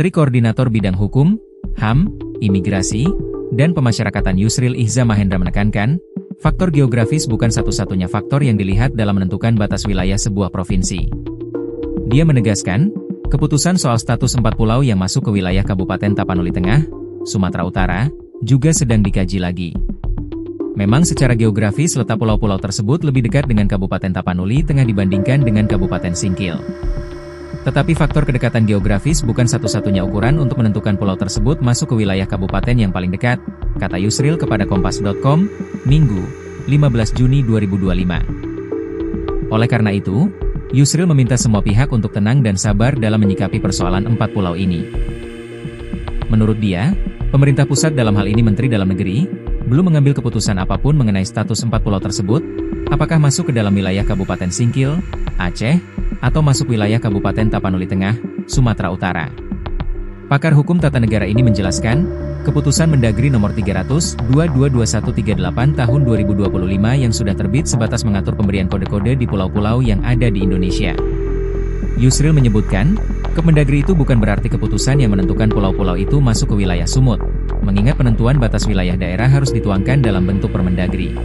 Menteri Koordinator Bidang Hukum, HAM, Imigrasi, dan Pemasyarakatan Yusril Iza Mahendra menekankan, faktor geografis bukan satu-satunya faktor yang dilihat dalam menentukan batas wilayah sebuah provinsi. Dia menegaskan, keputusan soal status 4 pulau yang masuk ke wilayah Kabupaten Tapanuli Tengah, Sumatera Utara, juga sedang dikaji lagi. Memang secara geografis letak pulau-pulau tersebut lebih dekat dengan Kabupaten Tapanuli Tengah dibandingkan dengan Kabupaten Singkil. Tetapi faktor kedekatan geografis bukan satu-satunya ukuran untuk menentukan pulau tersebut masuk ke wilayah kabupaten yang paling dekat, kata Yusril kepada Kompas.com, Minggu, 15 Juni 2025. Oleh karena itu, Yusril meminta semua pihak untuk tenang dan sabar dalam menyikapi persoalan 4 pulau ini. Menurut dia, pemerintah pusat dalam hal ini Menteri Dalam Negeri, belum mengambil keputusan apapun mengenai status 4 pulau tersebut, apakah masuk ke dalam wilayah Kabupaten Singkil, Aceh, atau masuk wilayah Kabupaten Tapanuli Tengah, Sumatera Utara. Pakar Hukum Tata Negara ini menjelaskan, keputusan Mendagri nomor 300/222138 tahun 2025 yang sudah terbit sebatas mengatur pemberian kode-kode di pulau-pulau yang ada di Indonesia. Yusril menyebutkan, Kemendagri itu bukan berarti keputusan yang menentukan pulau-pulau itu masuk ke wilayah Sumut, mengingat penentuan batas wilayah daerah harus dituangkan dalam bentuk Permendagri.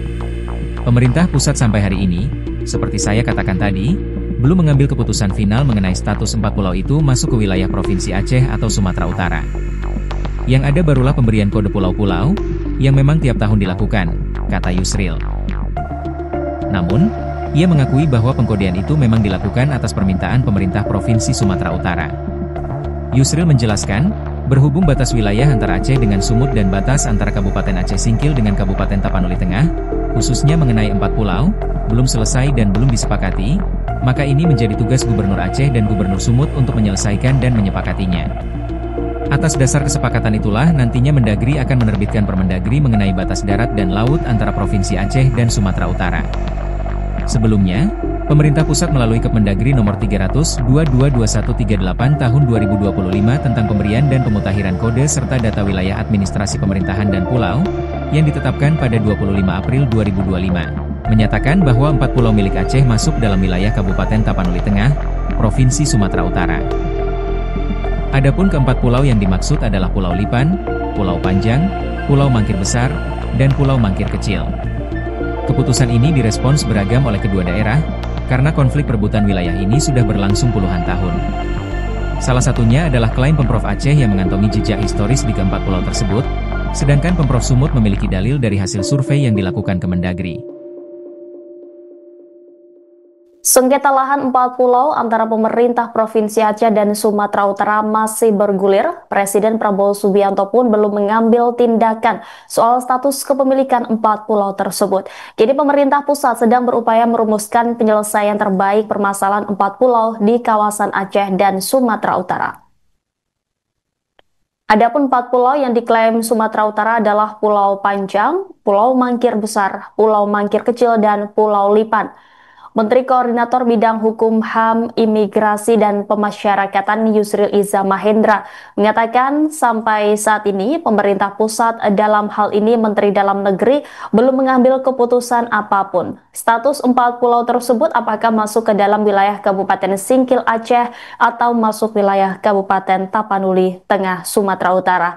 Pemerintah pusat sampai hari ini, seperti saya katakan tadi, belum mengambil keputusan final mengenai status 4 pulau itu masuk ke wilayah Provinsi Aceh atau Sumatera Utara. Yang ada barulah pemberian kode pulau-pulau, yang memang tiap tahun dilakukan, kata Yusril. Namun, ia mengakui bahwa pengkodean itu memang dilakukan atas permintaan pemerintah Provinsi Sumatera Utara. Yusril menjelaskan, berhubung batas wilayah antara Aceh dengan Sumut dan batas antara Kabupaten Aceh Singkil dengan Kabupaten Tapanuli Tengah, khususnya mengenai 4 pulau, belum selesai dan belum disepakati, maka ini menjadi tugas Gubernur Aceh dan Gubernur Sumut untuk menyelesaikan dan menyepakatinya. Atas dasar kesepakatan itulah nantinya Mendagri akan menerbitkan Permendagri mengenai batas darat dan laut antara Provinsi Aceh dan Sumatera Utara. Sebelumnya, pemerintah pusat melalui Kemendagri nomor 300/222138 tahun 2025 tentang pemberian dan pemutakhiran kode serta data wilayah administrasi pemerintahan dan pulau, yang ditetapkan pada 25 April 2025, menyatakan bahwa 4 pulau milik Aceh masuk dalam wilayah Kabupaten Tapanuli Tengah, Provinsi Sumatera Utara. Adapun keempat pulau yang dimaksud adalah Pulau Lipan, Pulau Panjang, Pulau Mangkir Besar, dan Pulau Mangkir Kecil. Keputusan ini direspons beragam oleh kedua daerah, karena konflik perebutan wilayah ini sudah berlangsung puluhan tahun. Salah satunya adalah klaim Pemprov Aceh yang mengantongi jejak historis di keempat pulau tersebut, sedangkan Pemprov Sumut memiliki dalil dari hasil survei yang dilakukan Kemendagri. Sengketa lahan 4 pulau antara pemerintah Provinsi Aceh dan Sumatera Utara masih bergulir. Presiden Prabowo Subianto pun belum mengambil tindakan soal status kepemilikan 4 pulau tersebut. Jadi pemerintah pusat sedang berupaya merumuskan penyelesaian terbaik permasalahan 4 pulau di kawasan Aceh dan Sumatera Utara. Adapun 4 pulau yang diklaim Sumatera Utara adalah Pulau Panjang, Pulau Mangkir Besar, Pulau Mangkir Kecil, dan Pulau Lipan. Menteri Koordinator Bidang Hukum, HAM, Imigrasi, dan Pemasyarakatan Yusril Iza Mahendra mengatakan sampai saat ini pemerintah pusat dalam hal ini Menteri Dalam Negeri belum mengambil keputusan apapun. Status 4 pulau tersebut apakah masuk ke dalam wilayah Kabupaten Singkil Aceh atau masuk wilayah Kabupaten Tapanuli Tengah Sumatera Utara.